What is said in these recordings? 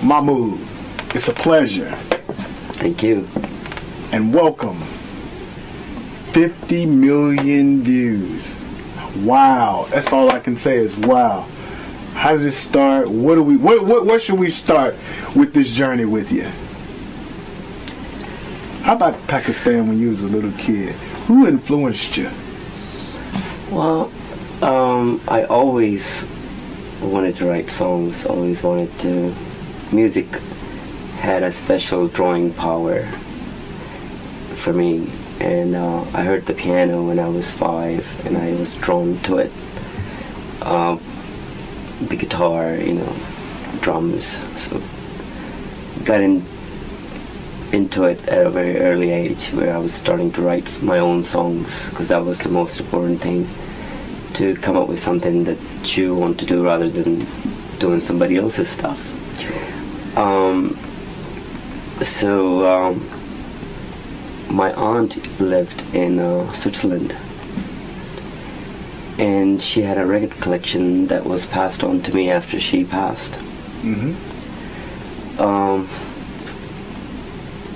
Mahmood, it's a pleasure. Thank you. And welcome. 50 million views. Wow. That's all I can say is wow. How did it start? Where should we start with this journey with you? How about Pakistan when you was a little kid? Who influenced you? Well, I always wanted to write songs, always wanted to. Music had a special drawing power for me, and I heard the piano when I was 5 and I was drawn to it. The guitar, drums, so got into it at a very early age where I was starting to write my own songs, because that was the most important thing, to come up with something that you want to do rather than doing somebody else's stuff. My aunt lived in Switzerland, and she had a record collection that was passed on to me after she passed. Mm-hmm.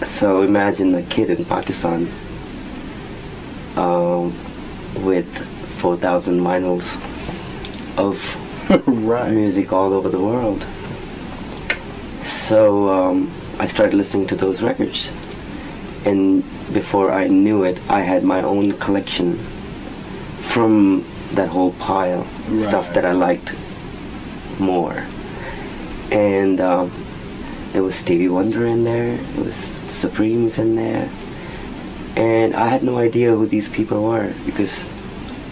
So imagine a kid in Pakistan with 4,000 miles of right. music all over the world. So I started listening to those records, and before I knew it, I had my own collection from that whole pile, right. Stuff that I liked more. And there was Stevie Wonder in there, there was the Supremes in there, and I had no idea who these people were because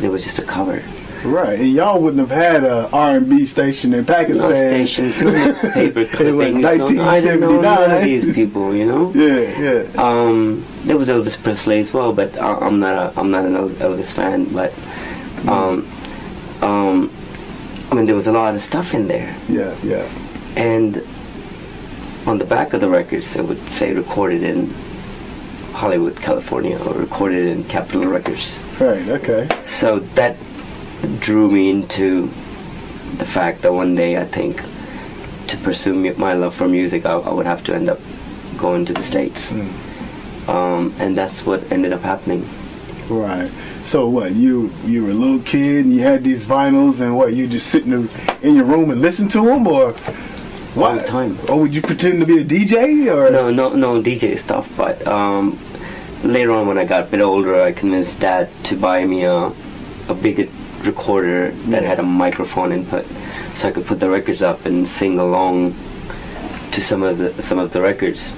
it was just a cover. Right, and y'all wouldn't have had a R&B station in Pakistan. No stations, no newspaper clippings. I didn't know none of these people, Yeah. There was Elvis Presley as well, but I'm not an Elvis fan. But I mean, there was a lot of stuff in there. Yeah. And on the back of the records, it would say recorded in Hollywood, California, or recorded in Capitol Records. Right. Okay. So that drew me into the fact that one day, I think, to pursue my love for music, I would have to end up going to the States. And that's what ended up happening. Right. So what, you were a little kid and you had these vinyls, and what, you just sitting in your room and listen to them, or what? All the time. Or would you pretend to be a DJ, or? No DJ stuff, but later on when I got a bit older, I convinced Dad to buy me a big recorder that had a microphone input, so I could put the records up and sing along to some of the records.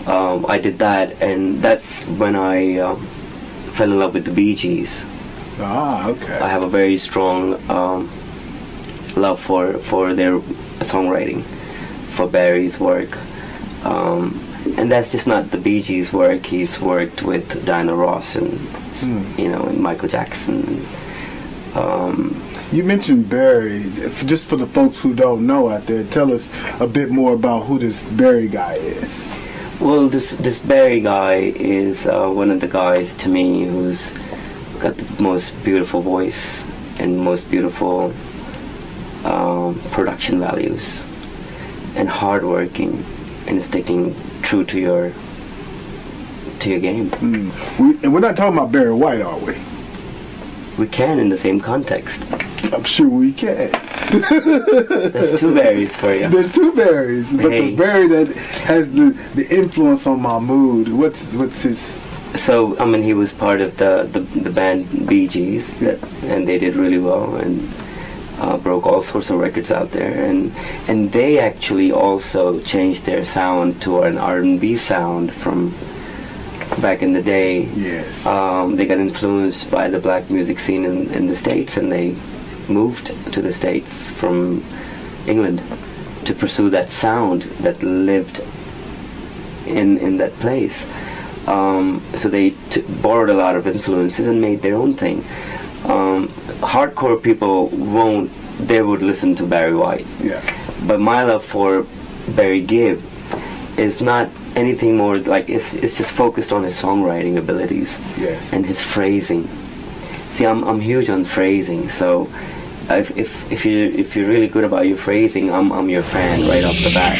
I did that, and that's when I fell in love with the Bee Gees. Ah, okay. I have a very strong love for their songwriting, for Barry's work, and that's just not the Bee Gees' work. He's worked with Diana Ross and and Michael Jackson. You mentioned Barry. Just for the folks who don't know out there, tell us a bit more about who this Barry guy is. Well, this Barry guy is one of the guys to me who's got the most beautiful voice and most beautiful production values, and hardworking, and sticking true to your game. And we're not talking about Barry White, are we? We can in the same context. I'm sure we can. There's two Barrys for you. There's two Barrys, but hey. The Barry that has the influence on Mahmood, what's his? So I mean, he was part of the band Bee Gees, and they did really well and broke all sorts of records out there, and they actually also changed their sound to an R&B sound from back in the day. Yes. They got influenced by the black music scene in the States, and they moved to the States from England to pursue that sound that lived in that place. So they borrowed a lot of influences and made their own thing. Hardcore people would listen to Barry White. Yeah. But my love for Barry Gibb is not anything more like, it's just focused on his songwriting abilities. Yes. And his phrasing. see, I'm huge on phrasing, so if you're really good about your phrasing, I'm your fan right off the bat.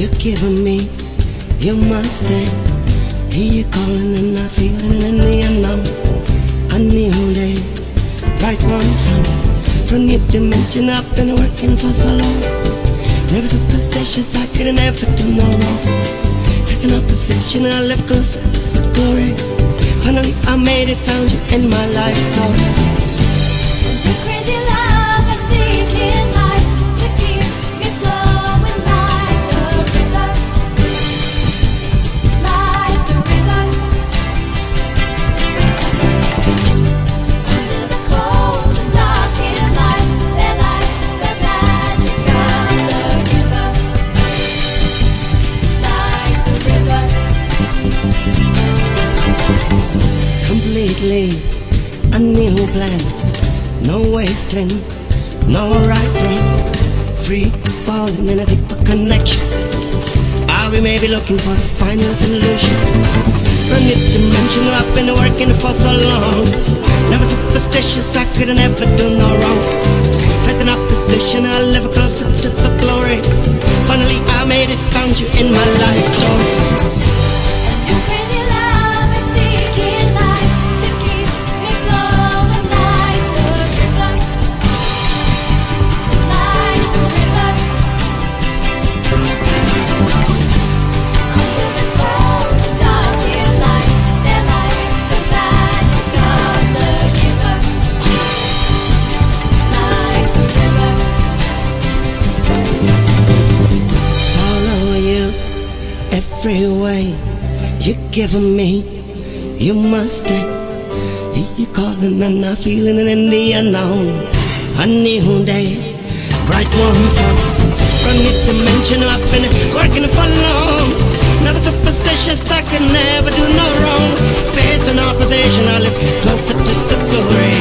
You're giving me, you must stay. Hear you calling and I feel it in the unknown. A new day, bright one sun. From your dimension I've been working for so long. Never superstitious, I could never do no wrong. Facing opposition, I live closer to glory. Finally I made it, found you in my life story. Completely a new plan, no wasting, no right wrong, free falling in a deeper connection. We may be looking for a final solution. From this dimension I've been working for so long. Never superstitious, I could never do no wrong. Faith in opposition, I live closer to the glory. Finally I made it, found you in my life story. Every way you're giving me, you must stay. You're calling and I'm feeling it in the unknown. A new day, bright one sun. From this dimension I've been working for long. Never superstitious, I can never do no wrong. Facing opposition, I live closer to the glory.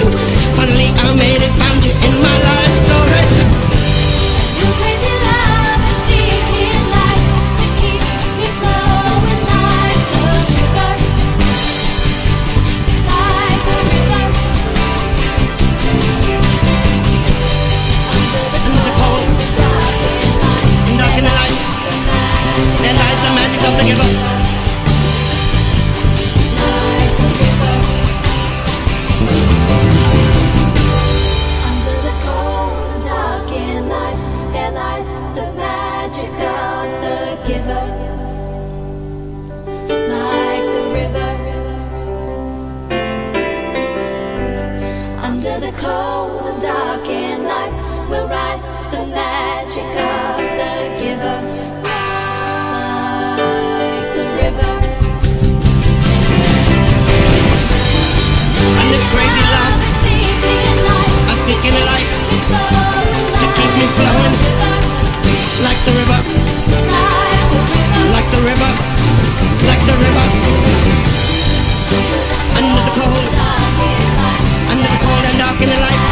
Finally I made it, found you in my life story. Under the cold and dark and light will rise the magic of the giver, like the river. And this crazy love, I seek in a life to keep me flowing, like the river, like the river, like the river. Under the cold, under the cold and dark in the life,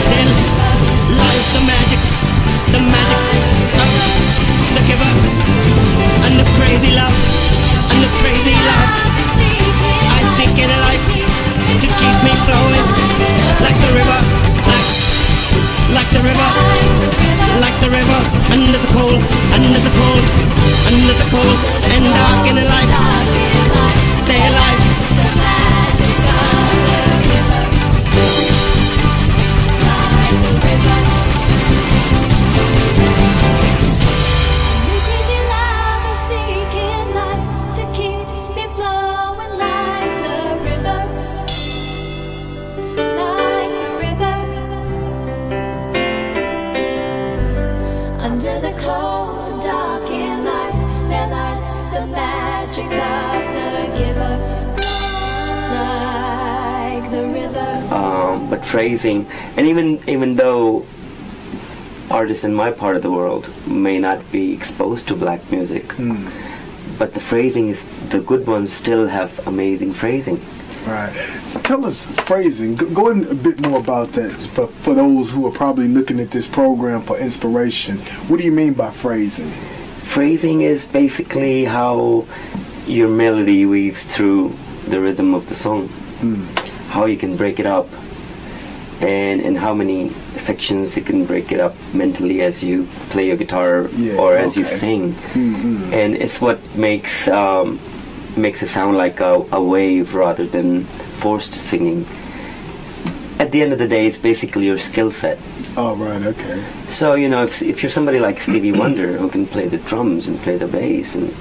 then lies the magic of the giver. And the crazy love, and the crazy love I seek in a life to keep me flowing, like the river, like the river, like the river. Under the cold, under the cold, under the cold and dark in the life, there lies the magic of the giver, like the river. Crazy love I seek in life to keep me flowing like the river, like the river. Under the cold but phrasing, and even though artists in my part of the world may not be exposed to black music, but the phrasing is, the good ones still have amazing phrasing. Right. Tell us phrasing. Go in a bit more about that for those who are probably looking at this program for inspiration. What do you mean by phrasing? Phrasing is basically how your melody weaves through the rhythm of the song. How you can break it up, and how many sections you can break it up mentally as you play your guitar or as you sing. And it's what makes it sound like a wave rather than forced singing. At the end of the day, it's basically your skill set. Oh, right, okay. So, you know, if you're somebody like Stevie Wonder who can play the drums and play the bass and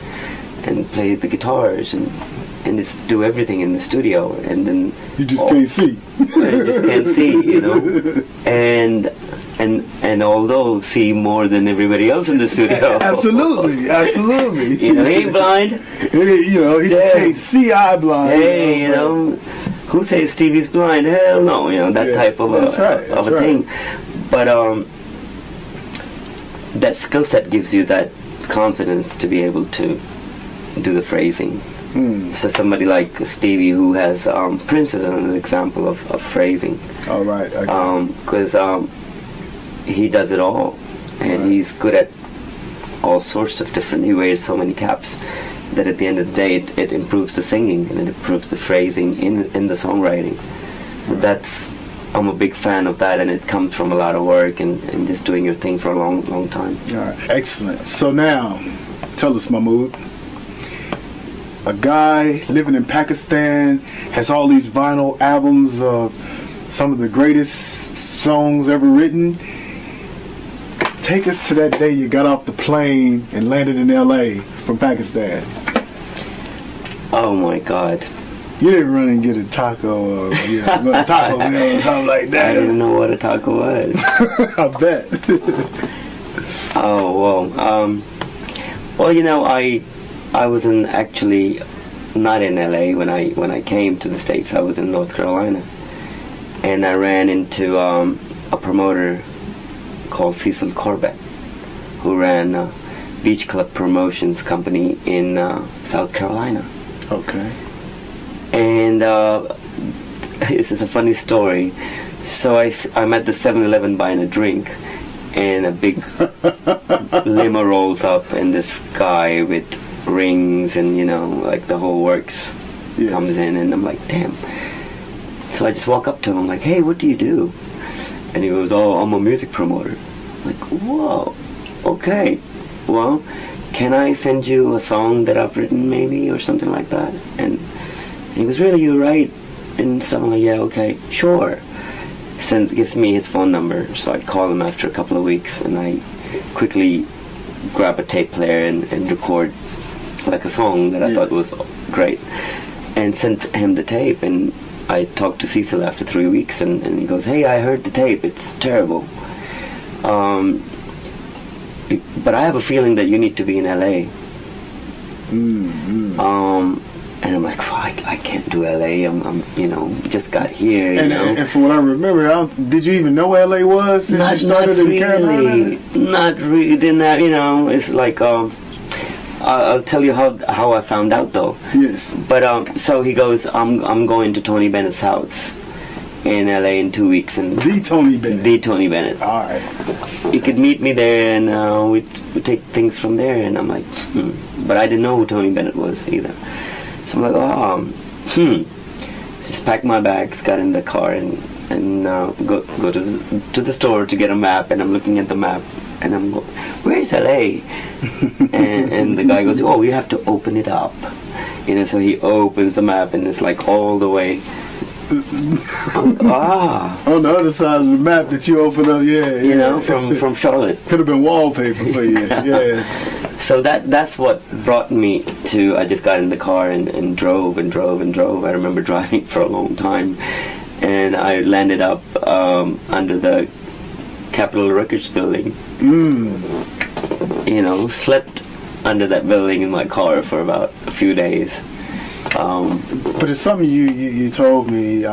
play the guitars and just do everything in the studio, and then you just can't see. You just can't see, you know. And although see more than everybody else in the studio. Absolutely. You know, he ain't blind. You know, he just can't see eye blind. Hey, you know, who says Stevie's blind? Hell no, you know, that type of a thing. But that skill set gives you that confidence to be able to do the phrasing. So somebody like Stevie, who has Prince as an example of phrasing. All right. Because he does it all, and he's good at all sorts of different. He wears so many caps that at the end of the day, it improves the singing and it improves the phrasing in the songwriting. So I'm a big fan of that, and it comes from a lot of work and just doing your thing for a long time. All right. Excellent. So now, tell us, Mahmood. A guy living in Pakistan has all these vinyl albums of some of the greatest songs ever written. Take us to that day you got off the plane and landed in LA from Pakistan. Oh my God. You didn't run and get a taco or a taco meal or something like that. I didn't know what a taco was. I bet. Oh, well, you know, I was actually not in LA when I came to the States. I was in North Carolina, and I ran into a promoter called Cecil Corbett, who ran a Beach Club Promotions company in South Carolina. Okay. And this is a funny story. So I'm at the 7-Eleven buying a drink, and a big limo rolls up, and this guy with rings and, you know, like the whole works comes in, and I'm like, damn. So I just walk up to him, I'm like, hey, what do you do? And he goes, oh, I'm a music promoter. I'm like, whoa, okay. Well, can I send you a song that I've written maybe, or something like that? And he goes, really, you write and stuff? I'm like, yeah, okay, sure. Gives me his phone number, so I call him after a couple of weeks, and I quickly grab a tape player and record like a song that I thought was great, and sent him the tape. And I talked to Cecil after 3 weeks, and he goes, hey, I heard the tape, it's terrible, but I have a feeling that you need to be in LA. And I'm like, well, I can't do LA. I'm you know, just got here. You know? And from what I remember, did you even know LA was since you started in Carolina? Not really. Didn't have, you know? It's like I'll tell you how I found out though. Yes. But so he goes, I'm going to Tony Bennett's house in LA in 2 weeks, and the Tony Bennett. All right. You could meet me there, and we take things from there. And I'm like, But I didn't know who Tony Bennett was either. So I'm like, Just packed my bags, got in the car, and go to the store to get a map. And I'm looking at the map, and I'm going, where's LA? and the guy goes, oh, you have to open it up. You know, so he opens the map, and it's like all the way. On the other side of the map that you open up, you know, from Charlotte. Could have been wallpaper for you. Yeah. So that's what brought me to. I just got in the car and drove. I remember driving for a long time, and I landed up under the Capitol Records building. You know, slept under that building in my car for about a few days. But it's something you told me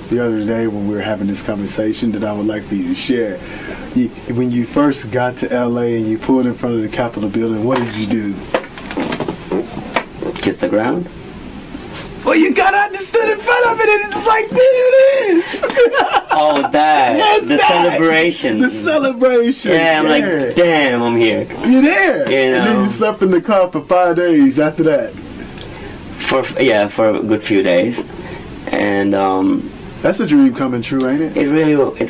the other day when we were having this conversation that I would like for you to share. When you first got to LA and you pulled in front of the Capitol building, what did you do? Kiss the ground? Well, you got understood in front of it, and it's like, there it is. Oh, that. Yes, the that. celebration. The celebration. Yeah, I'm like, damn, I'm here. You're there. You know? And then you slept in the car for 5 days after that. For a good few days. And that's a dream coming true, ain't it? it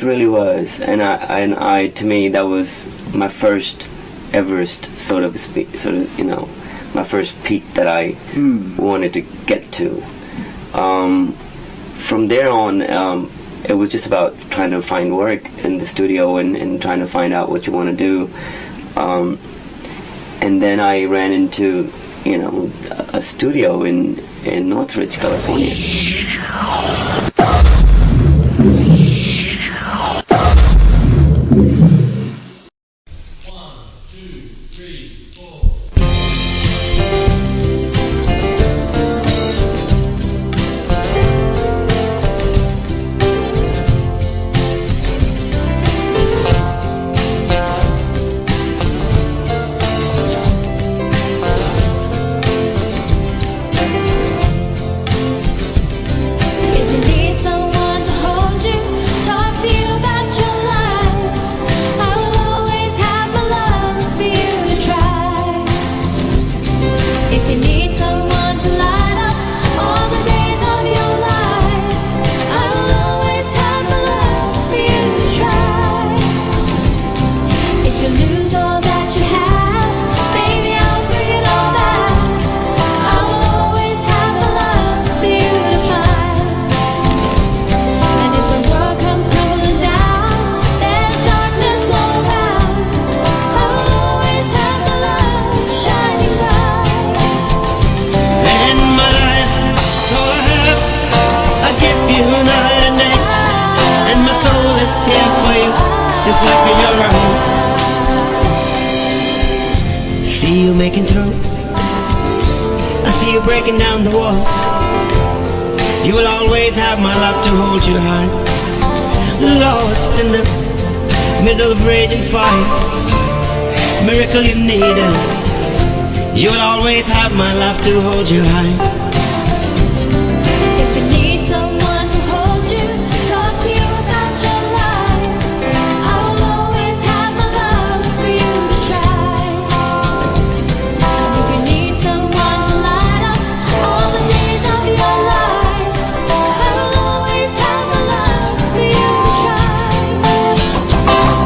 really was. And I to me, that was my first Everest, my first peak that I wanted to get to. From there on, it was just about trying to find work in the studio and trying to find out what you want to do. And then I ran into, a studio in Northridge, California. Making through. I see you breaking down the walls. You will always have my love to hold you high. Lost in the middle of raging fire, miracle you needed. You will always have my love to hold you high. If you need someone to hold you, talk to you about your life, I will always have my love for you to try. If you need someone to light up all the days of your life, I will always have my love for you to try.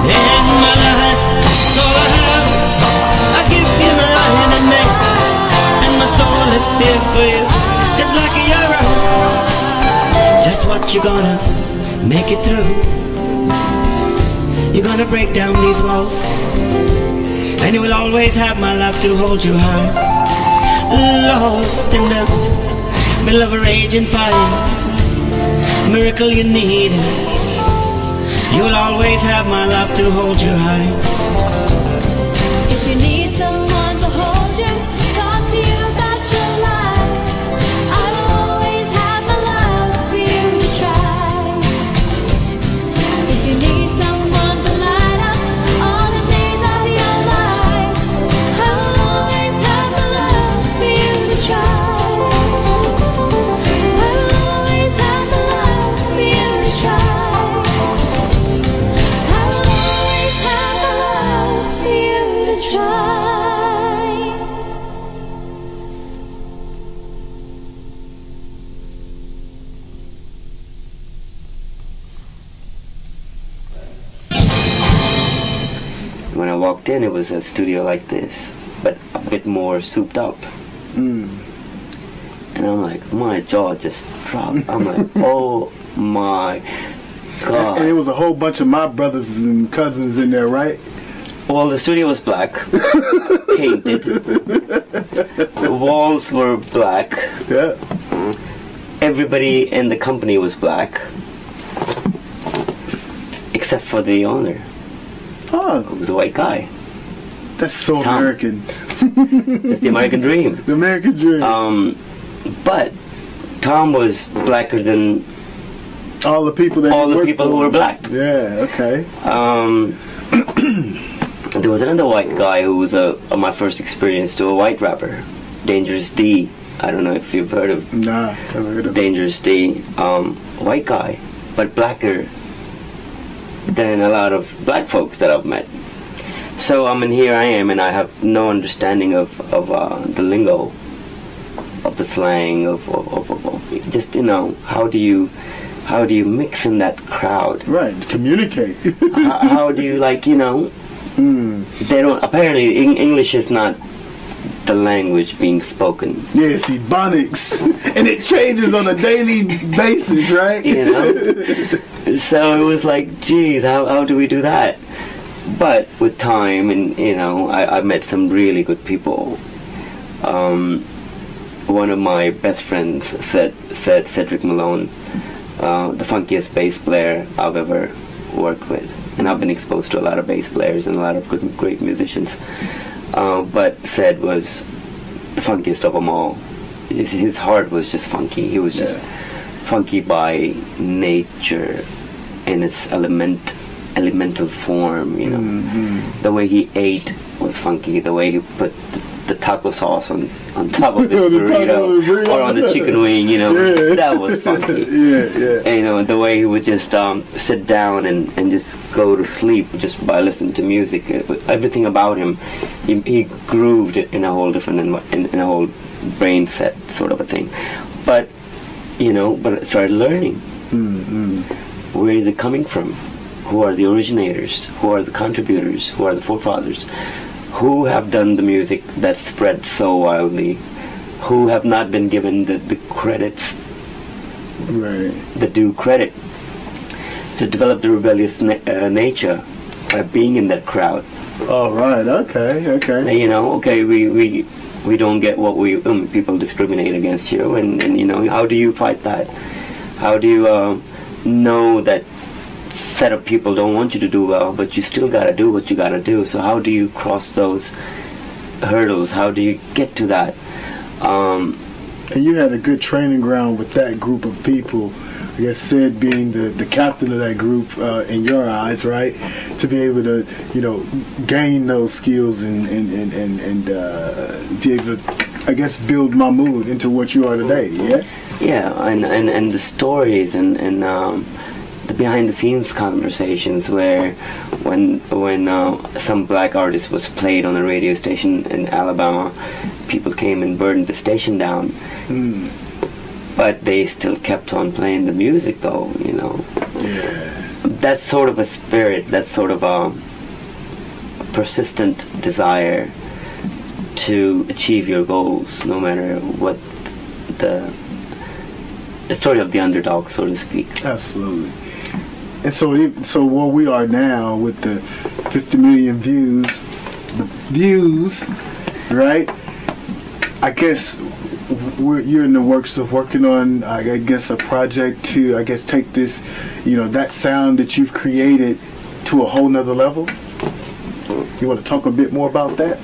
In my life, that's all I have. I give you my hand and neck, and my soul is here for you, just like a hero. Just what you gonna make it through. You're gonna break down these walls, and you will always have my love to hold you high. Lost in the middle of a raging fire, miracle you need. You will always have my love to hold you high. If you need someone to hold you, talk to you about your life, I will always have my love for you to try. If you need someone to light up all the days of your life, I will always have my love for you to try. I will always have my love for you to try. I will always have my love for you to try. When I walked in, it was a studio like this, but a bit more souped up. And I'm like, my jaw just dropped. I'm like, oh my God. And it was a whole bunch of my brothers and cousins in there, right? Well, the studio was black, painted. The walls were black. Yeah. Everybody in the company was black, except for the owner, Oh, who was a white guy. that's so Tom. American. That's the American dream. The American dream. But Tom was blacker than All the people that all you the worked people for. who were black. Yeah. Okay. There was another white guy who was my first experience to a white rapper, Dangerous D. I don't know if you've heard of Nah, never heard of it. Dangerous D. White guy, but blacker than a lot of black folks that I've met. So here I am, and I have no understanding of the lingo, of the slang, of just how do you mix in that crowd? Right. Communicate. How do you They don't apparently English is not the language being spoken. Yeah, see, Ebonics, and it changes on a daily basis, right? So it was like, geez, how do we do that? But with time, and I met some really good people. One of my best friends said Cedric Malone, the funkiest bass player I've ever worked with, and I've been exposed to a lot of bass players and a lot of great musicians. But Ced was the funkiest of them all. His heart was just funky. He was just funky by nature, in its elemental form. The way he ate was funky. The way he put the taco sauce on top of his burrito or on the chicken wing, that was funky. And, the way he would just sit down and just go to sleep just by listening to music. Everything about him, he grooved in a whole different in a whole brain set sort of a thing. But but I started learning. Where is it coming from? Who are the originators? Who are the contributors? Who are the forefathers? Who have done the music that spread so wildly? Who have not been given the credits, Right. the due credit, to develop the rebellious nature by being in that crowd? All right. Okay. We don't get what people discriminate against you, and how do you fight that? How do you know that set of people don't want you to do well, but you still gotta do what you gotta do? So how do you cross those hurdles? How do you get to that? And you had a good training ground with that group of people. I guess Sid being the captain of that group in your eyes, right? To be able to, gain those skills and be able to, I guess, build Mahmood into what you are today. Yeah. Yeah, and the stories and the behind the scenes conversations where when some black artist was played on a radio station in Alabama, people came and burned the station down. But they still kept on playing the music though, Yeah. That's sort of a spirit, that's sort of a persistent desire to achieve your goals, no matter what the story of the underdog, so to speak. Absolutely. And so where we are now with the 50 million views, right? I guess you're in the works of working on, I guess, a project to, I guess, take this, that sound that you've created to a whole nother level. You want to talk a bit more about that?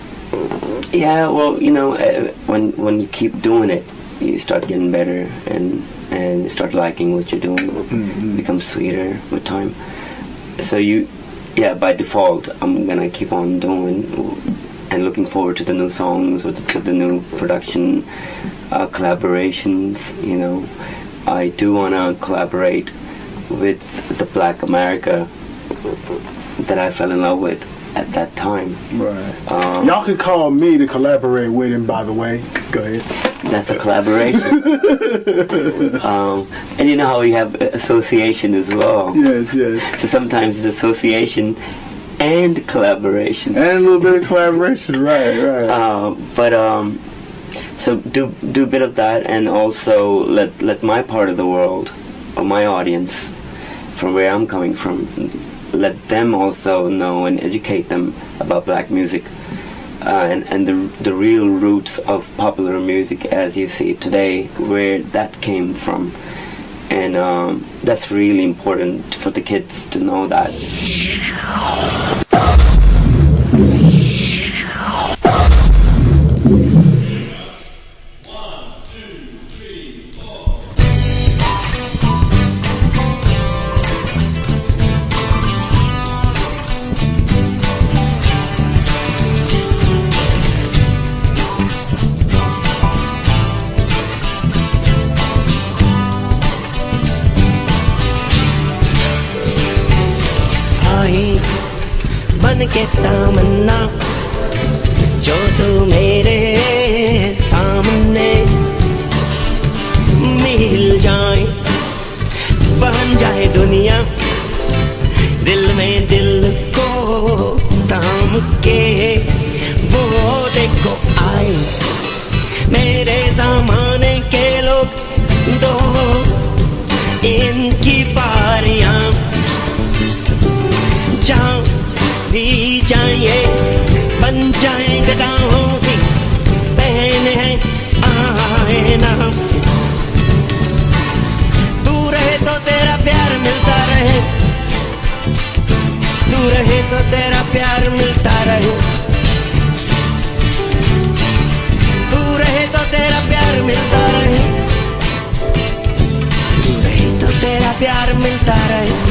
Yeah, well, when you keep doing it, you start getting better and you start liking what you're doing. It becomes sweeter with time. So by default, I'm gonna keep on doing and looking forward to the new songs or to the new production collaborations. I do wanna collaborate with the Black America that I fell in love with at that time. Right. Y'all can call me to collaborate with him, by the way. Go ahead. That's a collaboration. And you know how we have association as well. Yes. So sometimes it's association and collaboration. And a little bit of collaboration, right. So do a bit of that, and also let my part of the world, or my audience, from where I'm coming from, let them also know and educate them about black music. And the real roots of popular music as you see it today, where that came from. And that's really important for the kids to know that. के तमन्ना जो तू मेरे सामने मिल जाए, बन जाए दुनिया दिल में दिल को थाम के। वो देखो आए मेरे ज़माने के लोग, दो इनकी बारियां, जहाँ भी जाए बन जाए घटाओं सी बहन है आए ना। तू रहे तो तेरा प्यार मिलता रहे, तू रहे तो तेरा प्यार मिलता रहे, तू रहे तो तेरा प्यार मिलता रहे, तू रहे तो तेरा प्यार मिलता रहे।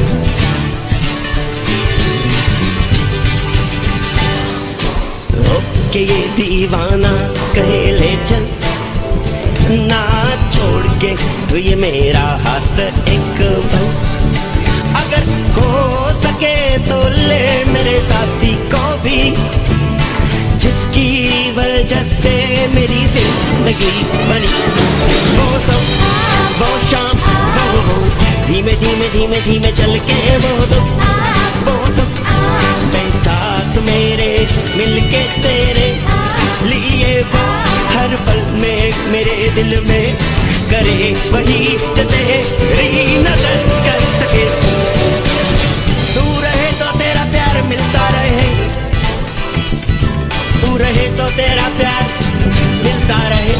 कि ये दीवाना कहे ले चल, ना छोड़ के तो ये मेरा हाथ एक पल, अगर हो सके तो ले मेरे साथी को भी, जिसकी वजह से मेरी जिंदगी बनी। वो सब वो शाम वो धीमे धीमे धीमे धीमे चल के वो सब मैं साथ मेरे मिलके तेरे लिए, वो हर पल में मेरे दिल में करे वही जो तेरी नजर कर सके। तू रहे तो तेरा प्यार मिलता रहे, तू रहे तो तेरा प्यार मिलता रहे,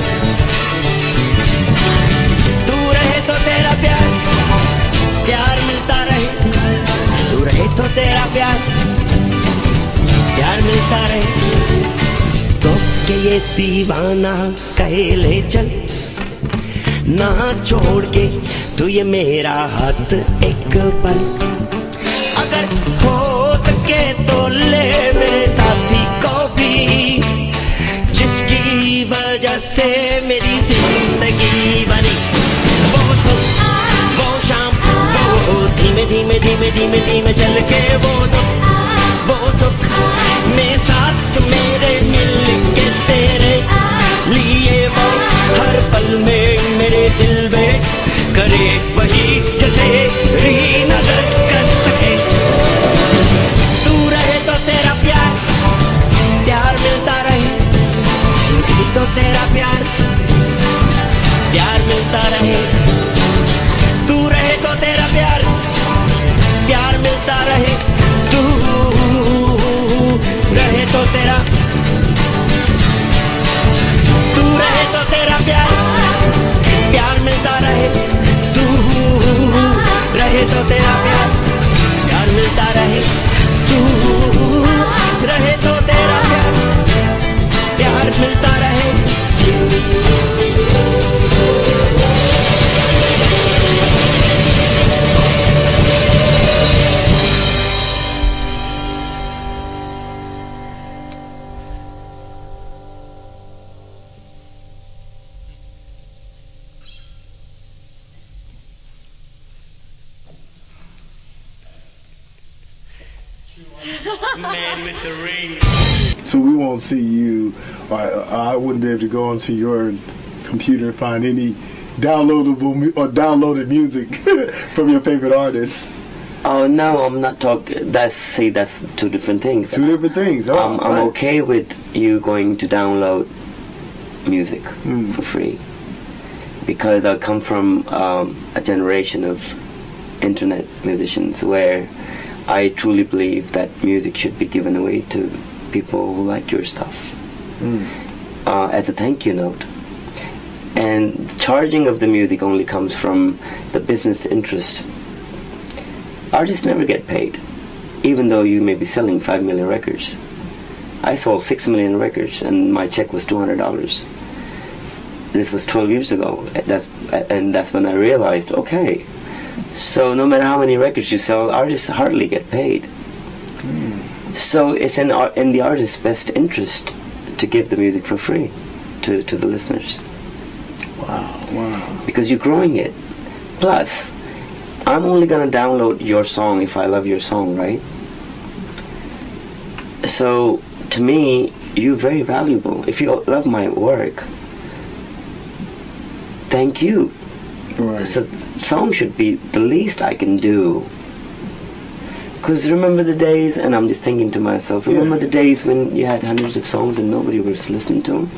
तू रहे तो तेरा प्यार मिलता रहे, तू रहे तो तेरा प्यार मिलता रहे। तो के ये दीवाना कहे ले चल, ना छोड़ के तू ये मेरा हाथ एक पल, अगर हो सके तो ले मेरे साथी को भी, जिसकी वजह से मेरी जिंदगी बनी। वो सब वो शाम वो धीमे धीमे धीमे धीमे धीमे चल के वो सब मैं साथ मेरे मिल के तेरे लिए, वो हर पल में मेरे दिल में करे वही जो तेरी नजर कर सके। तू रहे तो तेरा प्यार मिलता रहे, तू तो तेरा प्यार मिलता रहे, तू रहे तो तेरा प्यार मिलता रहे, तू रहे तो तेरा, तू रहे तो तेरा प्यार मिलता रहे, तू रहे तो तेरा प्यार मिलता रहे, तू रहे तो तेरा प्यार मिलता रहे। Man with the ring. So we won't see you, or I wouldn't be able to go onto your computer and find any downloaded music from your favorite artists. Oh no, I'm not talking. That's two different things. Two different things. Oh, I'm right. okay with you going to download music for free, because I come from a generation of internet musicians where I truly believe that music should be given away to people who like your stuff as a thank you note. And charging of the music only comes from the business interest. Artists never get paid, even though you may be selling 5 million records. I sold 6 million records and my check was $200. This was 12 years ago. That's when I realized, okay, so no matter how many records you sell, artists hardly get paid. So it's in the artist's best interest to give the music for free to the listeners. Wow. Because you're growing it. Plus, I'm only gonna download your song if I love your song, right? So to me, you're very valuable. If you love my work, thank you. Right. So song should be the least I can do. Because remember the days, and I'm just thinking to myself, remember the days when you had hundreds of songs and nobody was listening to them?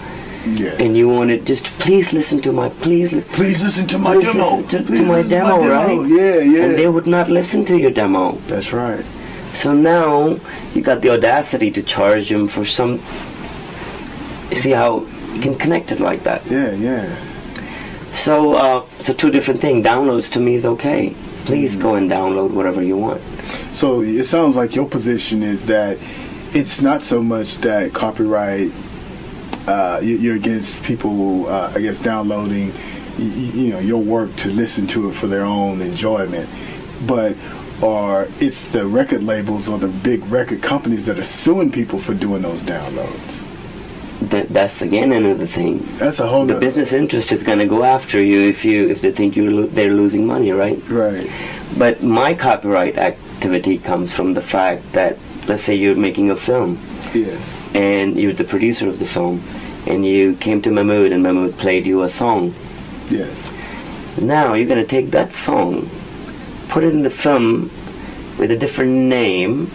Yes. And you wanted just, please listen to my, please listen to my please demo. listen to my demo, right? Yeah, yeah. And they would not listen to your demo. That's right. So now you got the audacity to charge them for some. See how you can connect it like that. Yeah, yeah. So, so two different things. Downloads to me is okay. Please go and download whatever you want. So it sounds like your position is that it's not so much that copyright. You're against people, I guess, downloading, you know, your work to listen to it for their own enjoyment, or it's the record labels or the big record companies that are suing people for doing those downloads. That's again another thing. That's a whole. The business interest is going to go after you if they think they're losing money, right? Right. But my copyright activity comes from the fact that, let's say you're making a film. Yes. And you're the producer of the film, and you came to Mahmood, and Mahmood played you a song. Yes. Now you're going to take that song, put it in the film with a different name.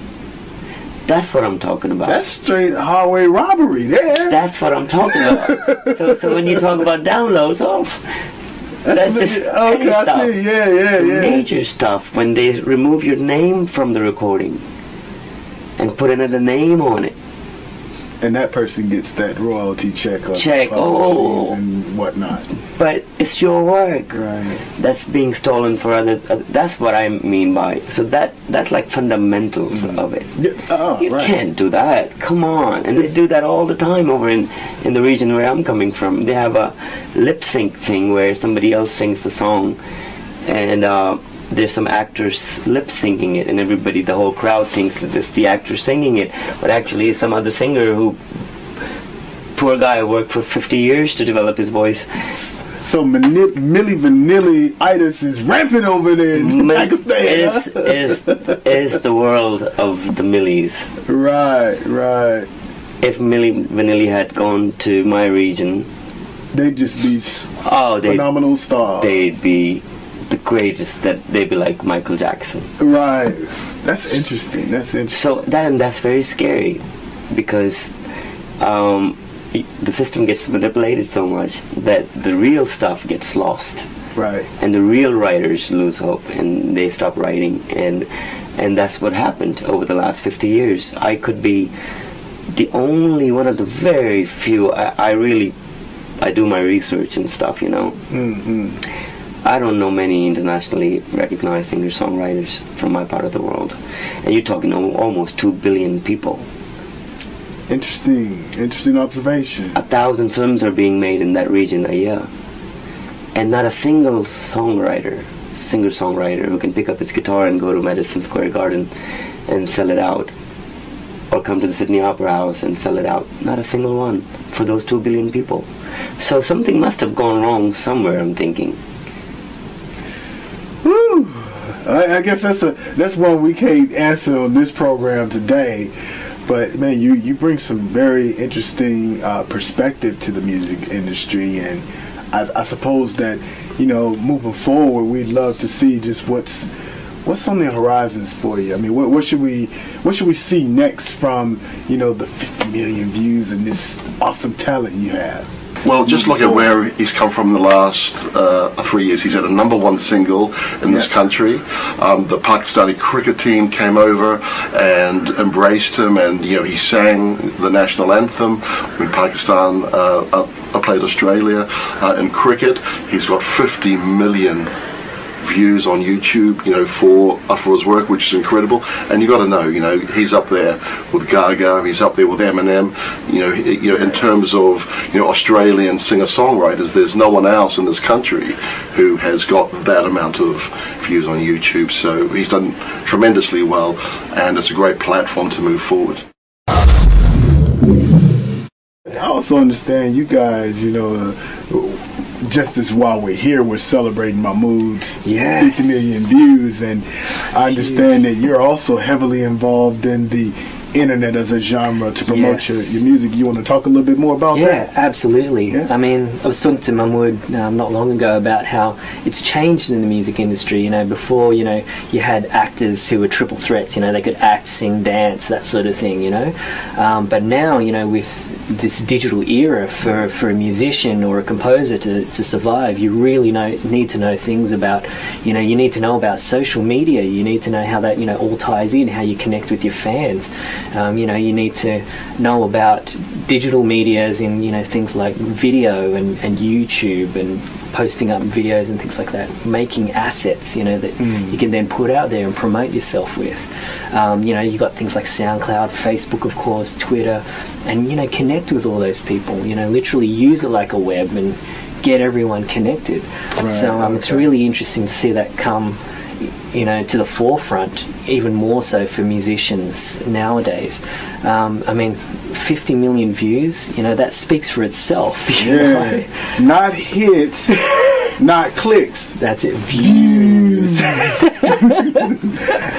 That's what I'm talking about. That's straight highway robbery there. That's what I'm talking about. So when you talk about downloads, that's just petty okay, stuff. I see. Yeah. Major stuff, when they remove your name from the recording and put another name on it. And that person gets that royalty check on and whatnot. But it's your work. Right. That's being stolen for other. That's what I mean by. So that's like fundamentals of it. Yeah, you can't do that. Come on. And they do that all the time over in the region where I'm coming from. They have a lip sync thing where somebody else sings the song, and there's some actors lip syncing it, and everybody, the whole crowd thinks that it's the actor singing it, but actually it's some other singer who, poor guy, worked for 50 years to develop his voice. So Milli Vanilli-itis is rampant over there in Pakistan. Is the world of the Millies. Right. If Milli Vanilli had gone to my region, they'd just be phenomenal stars. They'd be the greatest. They'd be like Michael Jackson. Right. That's interesting. So that's very scary, because the system gets manipulated so much that the real stuff gets lost. Right. And the real writers lose hope, and they stop writing, and that's what happened over the last 50 years. I could be the only one of the very few. I do my research and stuff, you know. Mm-hmm. I don't know many internationally recognized singer-songwriters from my part of the world. And you're talking almost 2 billion people. Interesting observation. 1,000 films are being made in that region a year. And not a single singer-songwriter who can pick up his guitar and go to Madison Square Garden and sell it out. Or come to the Sydney Opera House and sell it out. Not a single one for those 2 billion people. So something must have gone wrong somewhere, I'm thinking. Woo! I guess that's one we can't answer on this program today. But man, you bring some very interesting perspective to the music industry, and I suppose that, you know, moving forward, we'd love to see just what's on the horizons for you. I mean, what should we see next from, you know, the 50 million views and this awesome talent you have? Well, just look at where he's come from in the last 3 years. He's had a #1 single in this country. The Pakistani cricket team came over and embraced him, and you know, he sang the national anthem when Pakistan played Australia in cricket. He's got 50 million views on YouTube, you know, for his work, which is incredible. And you got to know, you know, he's up there with Gaga, he's up there with Eminem. You know, in terms of, you know, Australian singer-songwriters, there's no one else in this country who has got that amount of views on YouTube. So he's done tremendously well, and it's a great platform to move forward. I also understand you guys, you know, just as while we're here, we're celebrating Mahmood's 50 million views, and I understand that you're also heavily involved in the internet as a genre to promote Yes. your music. You want to talk a little bit more about Yeah, that? absolutely. Yeah. I mean, I was talking to Mahmood not long ago about how it's changed in the music industry. You know, before, you know, you had actors who were triple threats. You know, they could act, sing, dance, that sort of thing. You know, but now, you know, with this digital era, for a musician or a composer to survive, you really need to know things about. You know, you need to know about social media. You need to know how that, you know, all ties in, how you connect with your fans. You know, you need to know about digital medias in, you know, things like video and YouTube and posting up videos and things like that, making assets, you know, that you can then put out there and promote yourself with. You know, you got things like SoundCloud, Facebook, of course, Twitter, and, you know, connect with all those people. You know, literally use it like a web and get everyone connected. So it's really interesting to see that come, you know, to the forefront, even more so for musicians nowadays. I mean, 50 million views, you know, that speaks for itself. You know? Not hits, not clicks. That's it, views.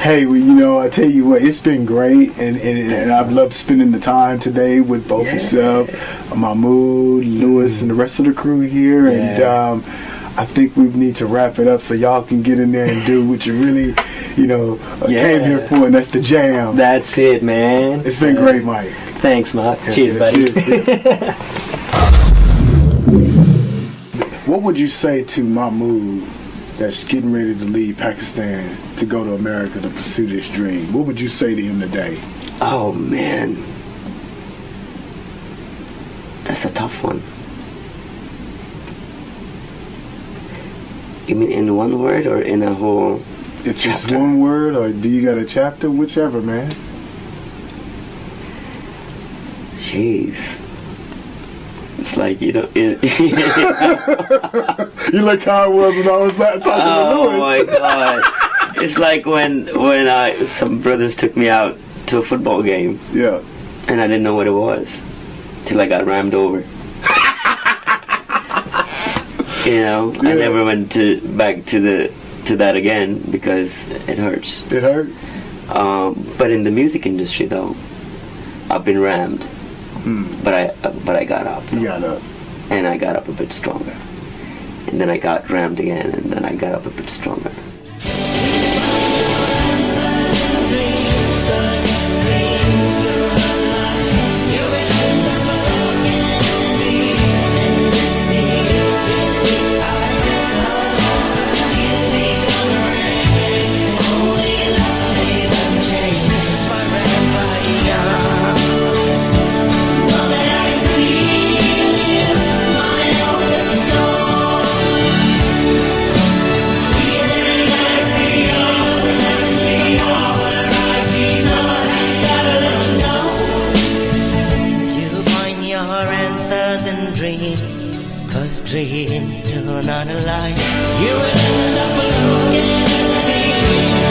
Hey, well, you know, I tell you what, it's been great, and I've loved spending the time today with both yourself, Mahmood, Lewis, and the rest of the crew here, and I think we need to wrap it up so y'all can get in there and do what you really, you know, came here for, and that's the jam. That's it, man. It's been great, Mike. Thanks, Mark. Cheers, buddy. Cheers. What would you say to Mahmood that's getting ready to leave Pakistan to go to America to pursue this dream? What would you say to him today? Oh man, that's a tough one. You mean in one word or in a whole It's just chapter? one word, or do you got a chapter? Whichever, man. Jeez. It's like you don't. You like how I was when I was talking to Lewis. Oh my god! It's like when some brothers took me out to a football game Yeah. and I didn't know what it was till I got rammed over. You know, I never went back to that again because it hurts. It hurt? But in the music industry, though, I've been rammed. But I got up. You got up. And I got up a bit stronger. And then I got rammed again, and then I got up a bit stronger. Dreams do not lie. You will end up alone in the